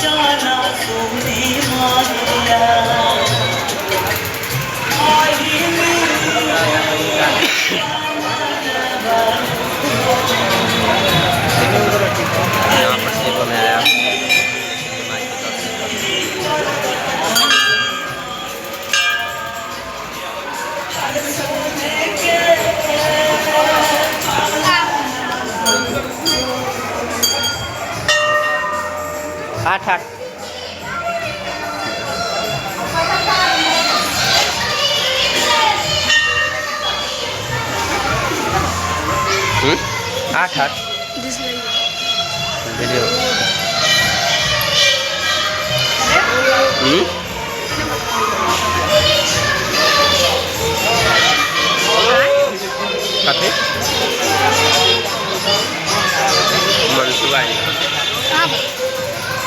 जाना सोनी मानिया यहाँ पर सेवा में आया आठ आठ आठ आठ वीडियो कथे मन सुगाई